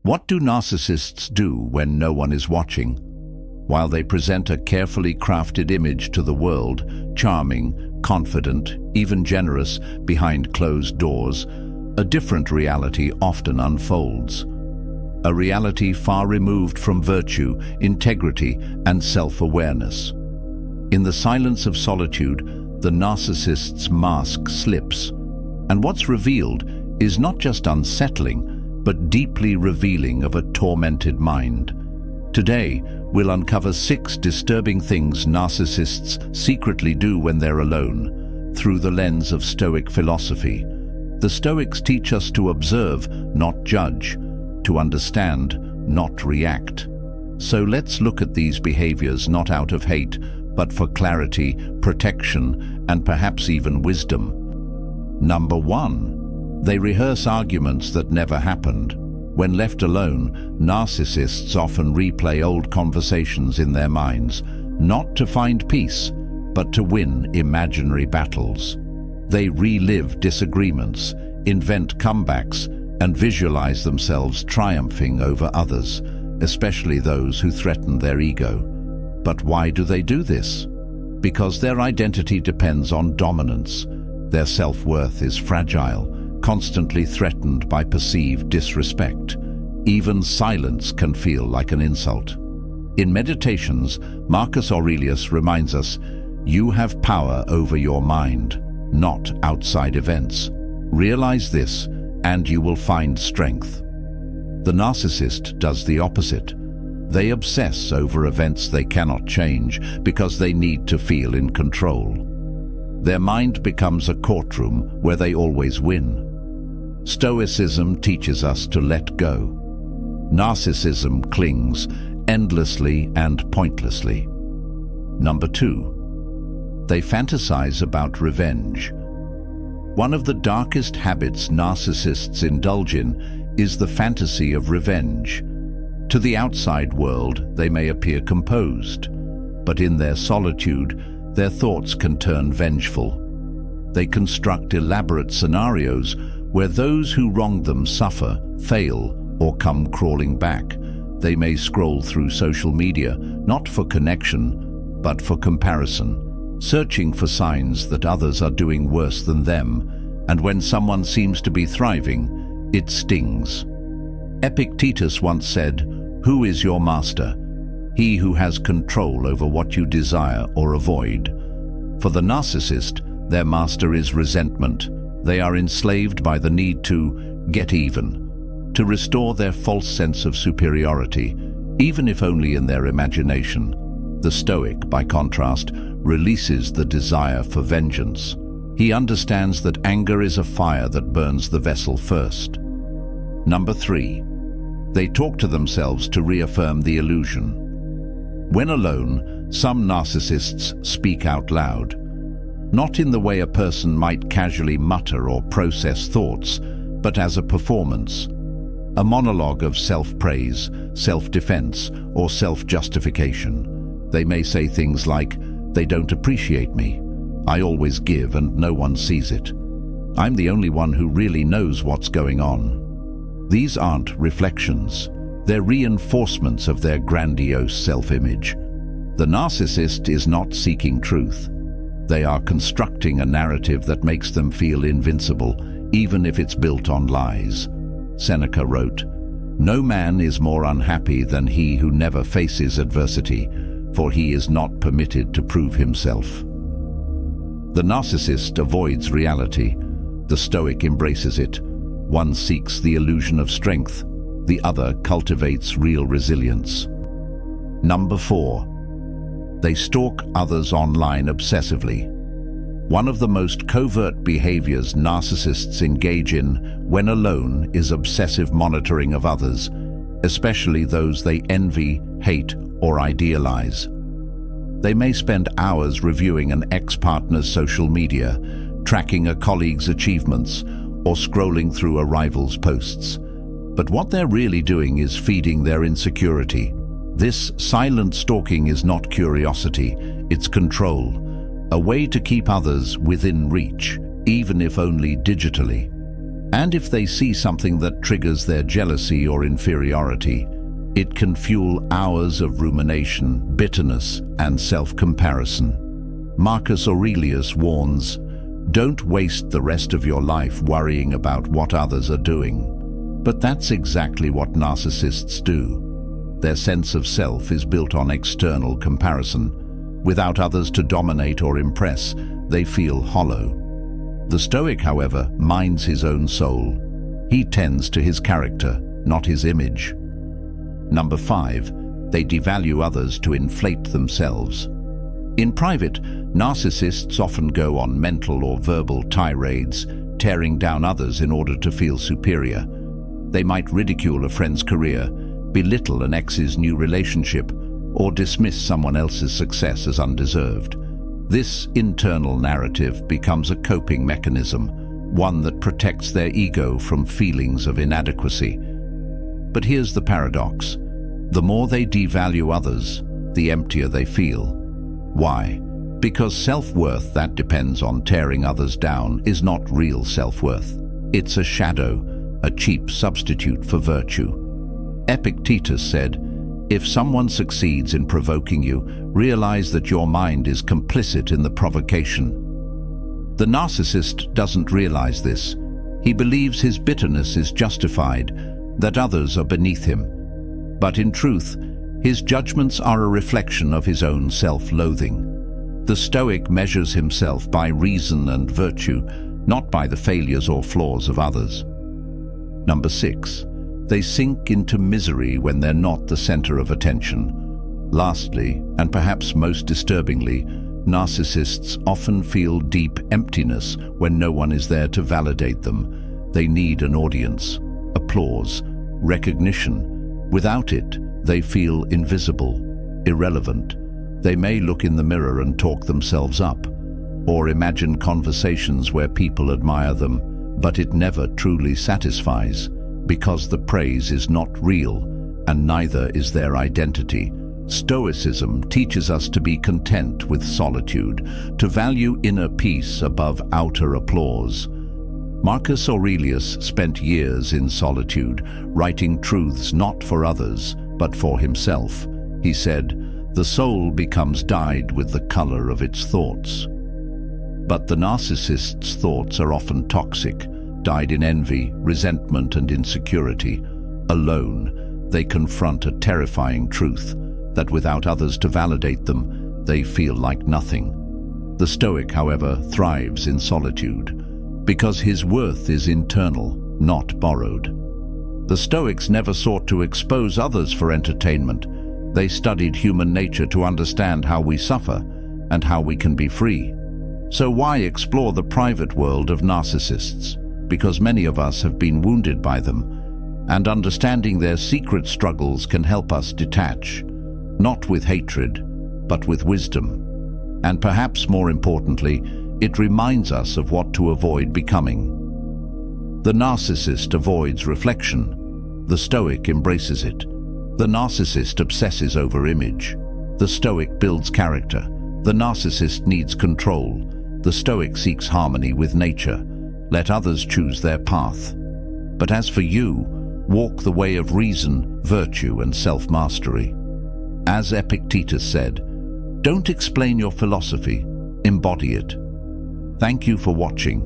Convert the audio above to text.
What do narcissists do when no one is watching? While they present a carefully crafted image to the world, charming, confident, even generous, behind closed doors, a different reality often unfolds. A reality far removed from virtue, integrity, and self-awareness. In the silence of solitude, the narcissist's mask slips, and what's revealed is not just unsettling, but deeply revealing of a tormented mind. Today, we'll uncover 6 disturbing things narcissists secretly do when they're alone, through the lens of Stoic philosophy. The Stoics teach us to observe, not judge, to understand, not react. So let's look at these behaviors not out of hate, but for clarity, protection, and perhaps even wisdom. Number 1. They rehearse arguments that never happened. When left alone, narcissists often replay old conversations in their minds, not to find peace, but to win imaginary battles. They relive disagreements, invent comebacks, and visualize themselves triumphing over others, especially those who threaten their ego. But why do they do this? Because their identity depends on dominance. Their self-worth is fragile, constantly threatened by perceived disrespect. Even silence can feel like an insult. In Meditations, Marcus Aurelius reminds us, "You have power over your mind, not outside events. Realize this, and you will find strength." The narcissist does the opposite. They obsess over events they cannot change because they need to feel in control. Their mind becomes a courtroom where they always win. Stoicism teaches us to let go. Narcissism clings endlessly and pointlessly. Number 2. They fantasize about revenge. One of the darkest habits narcissists indulge in is the fantasy of revenge. To the outside world, they may appear composed, but in their solitude, their thoughts can turn vengeful. They construct elaborate scenarios where those who wronged them suffer, fail, or come crawling back. They may scroll through social media, not for connection, but for comparison, searching for signs that others are doing worse than them, and when someone seems to be thriving, it stings. Epictetus once said, "Who is your master? He who has control over what you desire or avoid." For the narcissist, their master is resentment. They are enslaved by the need to get even, to restore their false sense of superiority, even if only in their imagination. The Stoic, by contrast, releases the desire for vengeance. He understands that anger is a fire that burns the vessel first. Number 3. They talk to themselves to reaffirm the illusion. When alone, some narcissists speak out loud. Not in the way a person might casually mutter or process thoughts, but as a performance. A monologue of self-praise, self-defense, or self-justification. They may say things like, "They don't appreciate me. I always give and no one sees it. I'm the only one who really knows what's going on." These aren't reflections. They're reinforcements of their grandiose self-image. The narcissist is not seeking truth. They are constructing a narrative that makes them feel invincible, even if it's built on lies. Seneca wrote, "No man is more unhappy than he who never faces adversity, for he is not permitted to prove himself." The narcissist avoids reality. The Stoic embraces it. One seeks the illusion of strength. The other cultivates real resilience. Number 4. They stalk others online obsessively. One of the most covert behaviors narcissists engage in when alone is obsessive monitoring of others, especially those they envy, hate, or idealize. They may spend hours reviewing an ex-partner's social media, tracking a colleague's achievements, or scrolling through a rival's posts. But what they're really doing is feeding their insecurity. This silent stalking is not curiosity, it's control, a way to keep others within reach, even if only digitally. And if they see something that triggers their jealousy or inferiority, it can fuel hours of rumination, bitterness, and self-comparison. Marcus Aurelius warns, "Don't waste the rest of your life worrying about what others are doing." But that's exactly what narcissists do. Their sense of self is built on external comparison. Without others to dominate or impress, they feel hollow. The Stoic, however, minds his own soul. He tends to his character, not his image. Number 5, they devalue others to inflate themselves. In private, narcissists often go on mental or verbal tirades, tearing down others in order to feel superior. They might ridicule a friend's career, belittle an ex's new relationship, or dismiss someone else's success as undeserved. This internal narrative becomes a coping mechanism, one that protects their ego from feelings of inadequacy. But here's the paradox. The more they devalue others, the emptier they feel. Why? Because self-worth that depends on tearing others down is not real self-worth. It's a shadow, a cheap substitute for virtue. Epictetus said, "If someone succeeds in provoking you, realize that your mind is complicit in the provocation." The narcissist doesn't realize this. He believes his bitterness is justified, that others are beneath him. But in truth, his judgments are a reflection of his own self-loathing. The Stoic measures himself by reason and virtue, not by the failures or flaws of others. Number 6, they sink into misery when they're not the center of attention. Lastly, and perhaps most disturbingly, narcissists often feel deep emptiness when no one is there to validate them. They need an audience, applause, recognition. Without it, they feel invisible, irrelevant. They may look in the mirror and talk themselves up, or imagine conversations where people admire them, but it never truly satisfies, because the praise is not real, and neither is their identity. Stoicism teaches us to be content with solitude, to value inner peace above outer applause. Marcus Aurelius spent years in solitude, writing truths not for others, but for himself. He said, "The soul becomes dyed with the color of its thoughts." But the narcissist's thoughts are often toxic, dyed in envy, resentment, and insecurity. Alone, they confront a terrifying truth, that without others to validate them, they feel like nothing. The Stoic, however, thrives in solitude, because his worth is internal, not borrowed. The Stoics never sought to expose others for entertainment. They studied human nature to understand how we suffer and how we can be free. So why explore the private world of narcissists? Because many of us have been wounded by them, and understanding their secret struggles can help us detach, not with hatred, but with wisdom. And perhaps more importantly, it reminds us of what to avoid becoming. The narcissist avoids reflection. The Stoic embraces it. The narcissist obsesses over image. The Stoic builds character. The narcissist needs control. The Stoic seeks harmony with nature. Let others choose their path. But as for you, walk the way of reason, virtue, and self-mastery. As Epictetus said, don't explain your philosophy, embody it. Thank you for watching.